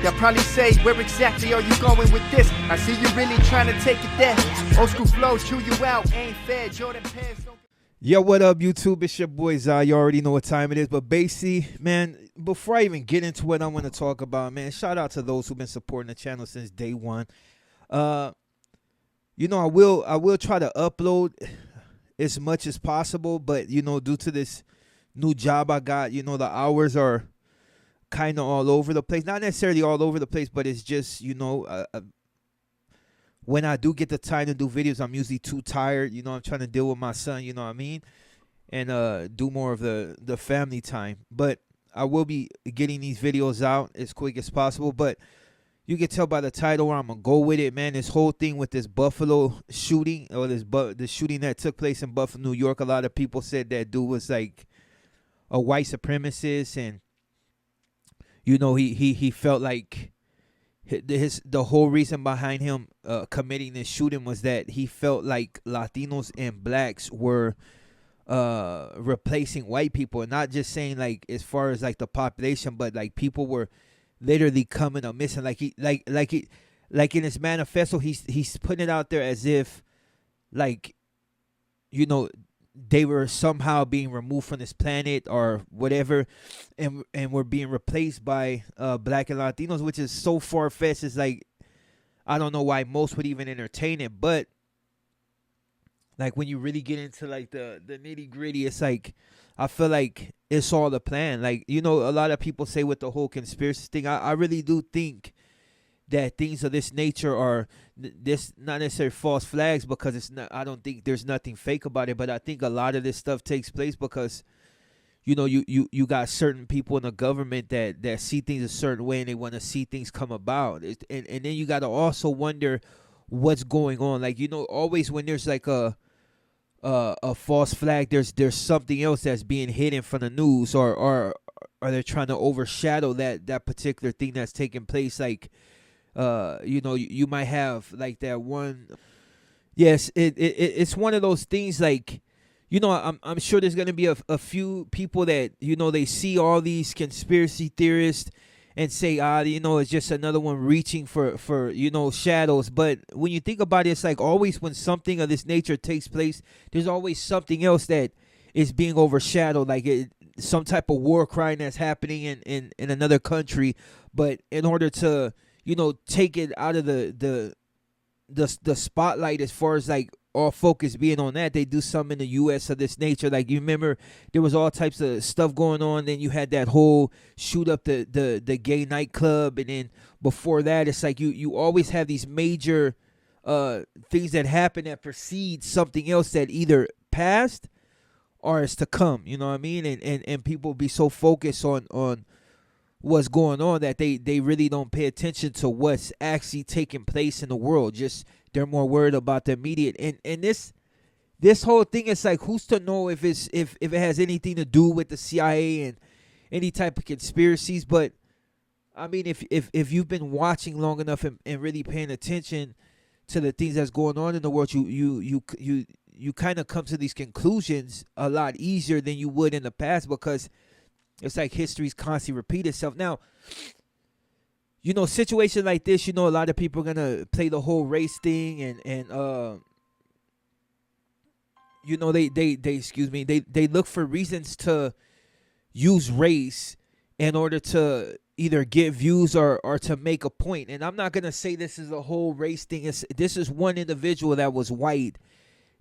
They'll probably say, where exactly are you going with this? I see you really trying to take it there. Old school flow, chew you out, ain't fair. Jordan pants don't... Yo, what up, YouTube? It's your boy Zai. You already know what time it is. But basically, man, before I even get into what I want to talk about, man, shout out to those who've been supporting the channel since day one. You know, I will try to upload as much as possible, but you know, due to this new job I got, you know, the hours are kind of all over the place. Not necessarily all over the place, but it's just, you know, when I do get the time to do videos, I'm usually too tired. You know, I'm trying to deal with my son, you know what I mean? And do more of the family time. But I will be getting these videos out as quick as possible. But you can tell by the title where I'm going to go with it, man. This whole thing with this Buffalo shooting, or the shooting that took place in Buffalo, New York, a lot of people said that dude was like a white supremacist. And, you know, he felt like the whole reason behind him committing this shooting was that he felt like Latinos and blacks were replacing white people. And not just saying like as far as like the population, but like people were literally coming up missing. Like in his manifesto, he's putting it out there as if, like, you know, they were somehow being removed from this planet or whatever, and were being replaced by black and Latinos, which is so far-fetched. It's like, I don't know why most would even entertain it. But like when you really get into like the nitty-gritty, it's like, I feel like it's all a plan. Like, you know, a lot of people say with the whole conspiracy thing, I really do think that things of this nature are this not necessarily false flags, because it's not. I don't think there's nothing fake about it, but I think a lot of this stuff takes place because, you know, you got certain people in the government that see things a certain way and they want to see things come about, and then you got to also wonder what's going on. Like, you know, always when there's like a false flag, there's something else that's being hidden from the news, or they're trying to overshadow that particular thing that's taking place. Like, you know, you might have like that one. Yes, it's one of those things. Like, you know, I'm sure there's gonna be a few people that, you know, they see all these conspiracy theorists and say, you know, it's just another one reaching for you know, shadows. But when you think about it, it's like always when something of this nature takes place, there's always something else that is being overshadowed, like some type of war crime that's happening in another country. But in order to, you know, take it out of the spotlight, as far as like all focus being on that, they do something in the U.S. of this nature. Like, you remember there was all types of stuff going on. Then you had that whole shoot up the gay nightclub, and then before that, it's like you always have these major things that happen that precede something else that either passed or is to come. You know what I mean? And people be so focused on what's going on that they really don't pay attention to what's actually taking place in the world. Just they're more worried about the immediate. And this whole thing is like, who's to know if it has anything to do with the CIA and any type of conspiracies. But I mean, if you've been watching long enough and really paying attention to the things that's going on in the world, you kind of come to these conclusions a lot easier than you would in the past, because it's like history's constantly repeat itself. Now, you know, situations like this, you know, a lot of people are gonna play the whole race thing, and you know, they look for reasons to use race in order to either get views or to make a point. And I'm not gonna say this is a whole race thing. This is one individual that was white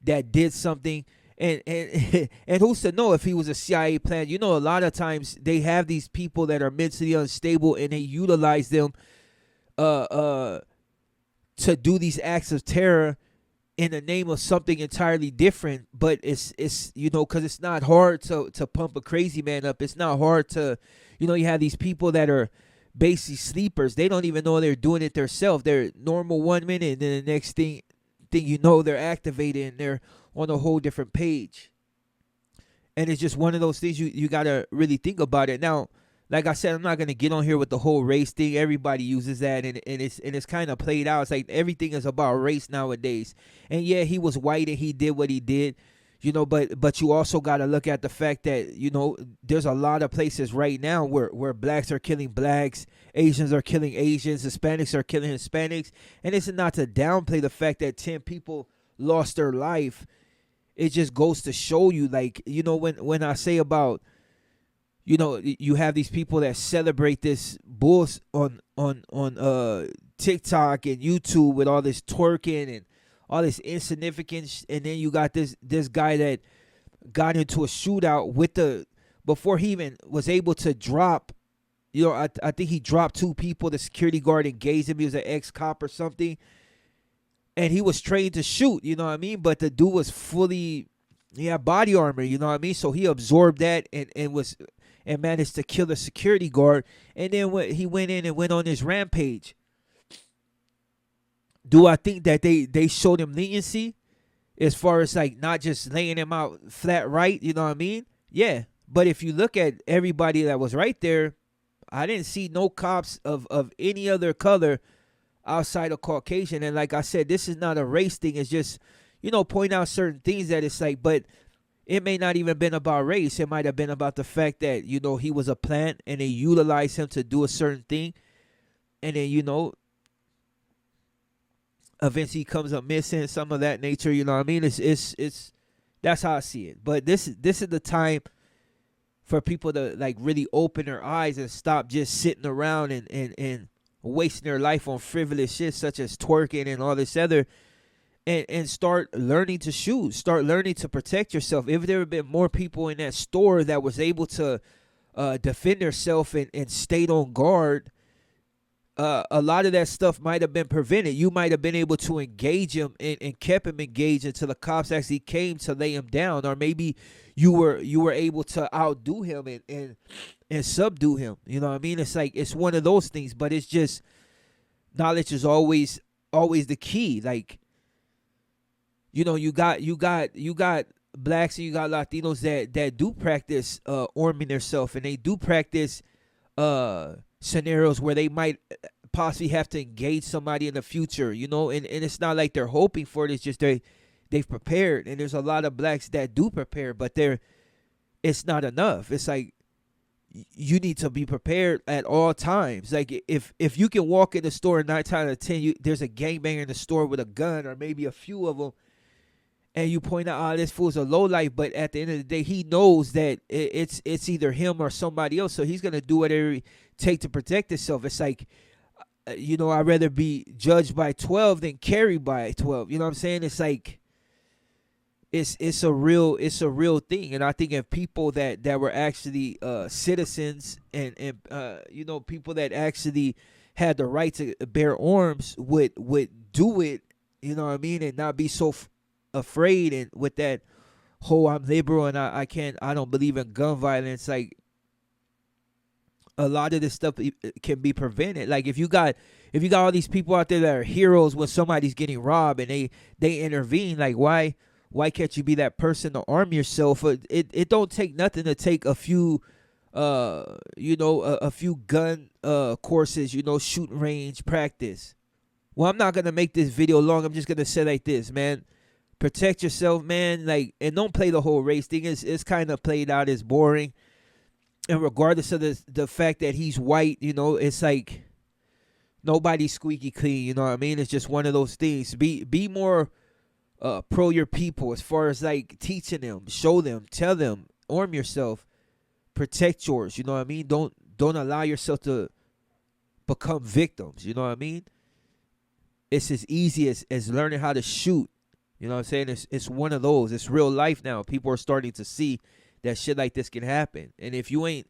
that did something. And who's to know if he was a CIA plan? You know, a lot of times they have these people that are mentally unstable, and they utilize them to do these acts of terror in the name of something entirely different. But it's you know, because it's not hard to pump a crazy man up. It's not hard to, you know, you have these people that are basically sleepers. They don't even know they're doing it themselves. They're normal 1 minute, and then the next thing you know, they're activated and they're on a whole different page. And it's just one of those things you got to really think about it. Now, like I said, I'm not going to get on here with the whole race thing. Everybody uses that, and it's kind of played out. It's like everything is about race nowadays. And yeah, he was white and he did what he did. But you also got to look at the fact that there's a lot of places right now where blacks are killing blacks, Asians are killing Asians, Hispanics are killing Hispanics, and it's not to downplay the fact that 10 people lost their life. It just goes to show you, like, when I say about, you have these people that celebrate this bulls on TikTok and YouTube with all this twerking and all this insignificance, and then you got this guy that got into a shootout before he even was able to drop. I think he dropped 2 people. The security guard engaged him. He was an ex-cop or something, and he was trained to shoot. You know what I mean? But the dude was he had body armor. You know what I mean? So he absorbed that and managed to kill the security guard. And then he went in and went on his rampage. Do I think that they showed him leniency as far as, like, not just laying him out flat right? You know what I mean? Yeah. But if you look at everybody that was right there, I didn't see no cops of any other color outside of Caucasian. And like I said, this is not a race thing. It's just, point out certain things that it's like, but it may not even been about race. It might have been about the fact that, he was a plant and they utilized him to do a certain thing. And then, eventually comes up missing, some of that nature. You know what I mean? It's that's how I see it. But this is the time for people to, like, really open their eyes and stop just sitting around and wasting their life on frivolous shit such as twerking and all this other, and start learning to shoot, start learning to protect yourself. If there had been more people in that store that was able to defend themselves and stayed on guard, a lot of that stuff might have been prevented. You might have been able to engage him and kept him engaged until the cops actually came to lay him down, or maybe you were able to outdo him and subdue him. You know what I mean? It's like, it's one of those things. But it's just, knowledge is always the key. Like, you got blacks and you got Latinos that do practice arming themselves, and they do practice scenarios where they might possibly have to engage somebody in the future, and it's not like they're hoping for it. It's just they've prepared. And there's a lot of blacks that do prepare, but it's not enough. It's like, you need to be prepared at all times. Like, if you can walk in the store 9 times out of 10, there's a gangbanger in the store with a gun, or maybe a few of them, and you point out, this fool's a lowlife, but at the end of the day, he knows that it's either him or somebody else, so he's going to do whatever it takes to protect himself. It's like, I'd rather be judged by 12 than carried by 12. You know what I'm saying? It's like, it's a real thing. And I think if people that were actually citizens and people that actually had the right to bear arms would do it, you know what I mean, and not be so afraid, and with that whole I'm liberal and I don't believe in gun violence. Like, a lot of this stuff can be prevented. Like, if you got all these people out there that are heroes when somebody's getting robbed and they intervene, like, why can't you be that person to arm yourself? It don't take nothing to take a few a few gun courses, shooting range practice. Well, I'm not gonna make this video long. I'm just gonna say like this, man. Protect yourself, man. Like, and don't play the whole race thing. It's kind of played out as boring. And regardless of the fact that he's white, it's like nobody's squeaky clean. You know what I mean? It's just one of those things. Be more pro your people as far as, like, teaching them, show them, tell them, arm yourself, protect yours. You know what I mean? Don't allow yourself to become victims. You know what I mean? It's as easy as learning how to shoot. You know what I'm saying? It's one of those. It's real life now. People are starting to see that shit like this can happen. And if you ain't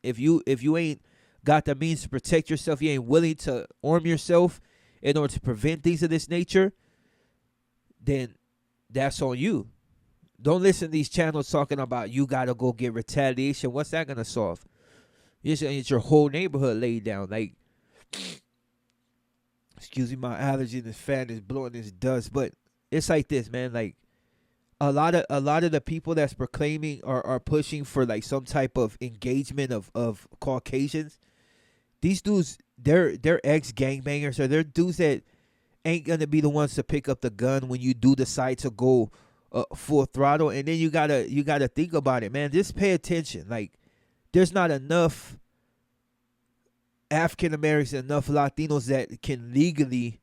got the means to protect yourself, you ain't willing to arm yourself in order to prevent things of this nature, then that's on you. Don't listen to these channels talking about you gotta go get retaliation. What's that gonna solve? You're just gonna get your whole neighborhood laid down. Like, excuse me, my allergy, this fan is blowing this dust, but it's like this, man. Like, a lot of the people that's proclaiming are pushing for, like, some type of engagement of Caucasians. These dudes, they're ex gangbangers, or they're dudes that ain't gonna be the ones to pick up the gun when you do decide to go full throttle. And then you gotta think about it, man. Just pay attention. Like, there's not enough African Americans, enough Latinos that can legally,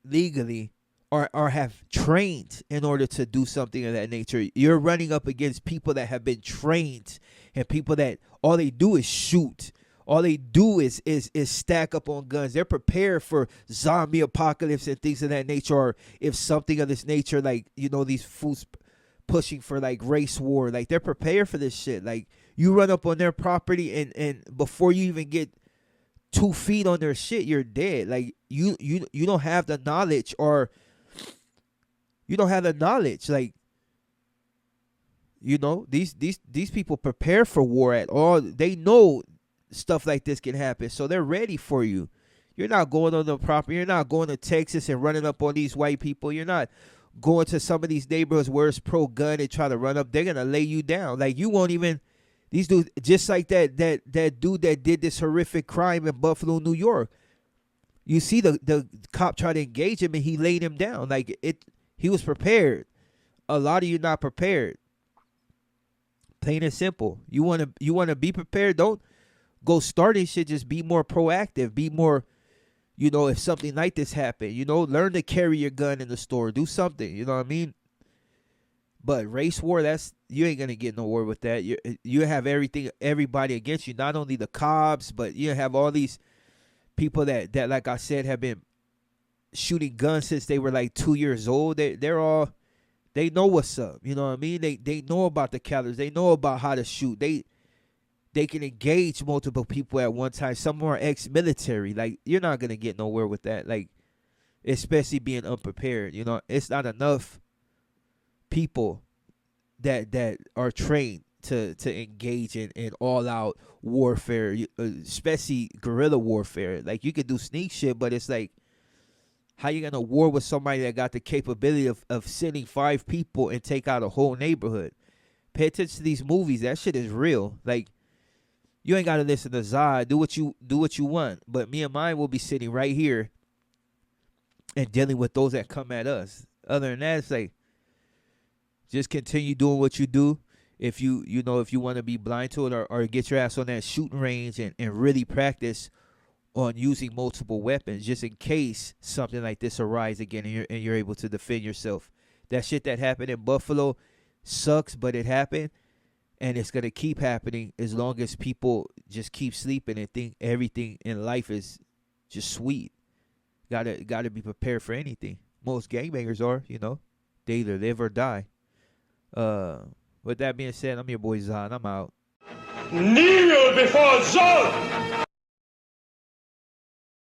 legally or have trained in order to do something of that nature. You're running up against people that have been trained, and people that all they do is shoot. All they do is stack up on guns. They're prepared for zombie apocalypse and things of that nature. Or if something of this nature, like, these fools pushing for like race war, like, they're prepared for this shit. Like, you run up on their property, and before you even get 2 feet on their shit, you're dead. Like, you don't have the knowledge, or you don't have the knowledge. Like, these people prepare for war at all. They know stuff like this can happen, so they're ready for you. You're not going on the property. You're not going to Texas and running up on these white people. You're not going to some of these neighborhoods where it's pro-gun and try to run up. They're gonna lay you down. Like, you won't even. These dudes, just like that dude that did this horrific crime in Buffalo, New York. You see the cop try to engage him, and he laid him down. Like, he was prepared. A lot of you not prepared. Plain and simple. You wanna be prepared. Don't go starting shit. Just be more proactive. Be more, if something like this happen, learn to carry your gun in the store. Do something. You know what I mean? But race war, you ain't gonna get nowhere with that. You have everybody against you. Not only the cops, but you have all these people that like I said, have been shooting guns since they were like 2 years old. They know what's up. You know what I mean? They know about the calibers. They know about how to shoot. They can engage multiple people at one time. Some are ex-military. Like, you're not gonna get nowhere with that. Like, especially being unprepared. It's not enough people that are trained to engage in all out warfare, especially guerrilla warfare. Like, you could do sneak shit, but it's like, how you gonna war with somebody that got the capability of sending 5 people and take out a whole neighborhood? Pay attention to these movies. That shit is real. Like, you ain't gotta listen to Zod. Do what you want. But me and mine will be sitting right here and dealing with those that come at us. Other than that, it's like, just continue doing what you do. If you want to be blind to it, or get your ass on that shooting range and really practice on using multiple weapons, just in case something like this arises again, and you're able to defend yourself. That shit that happened in Buffalo sucks, but it happened, and it's gonna keep happening as long as people just keep sleeping and think everything in life is just sweet. Gotta be prepared for anything. Most gangbangers are, they either live or die. With that being said, I'm your boy Zon. I'm out. Kneel before Zod!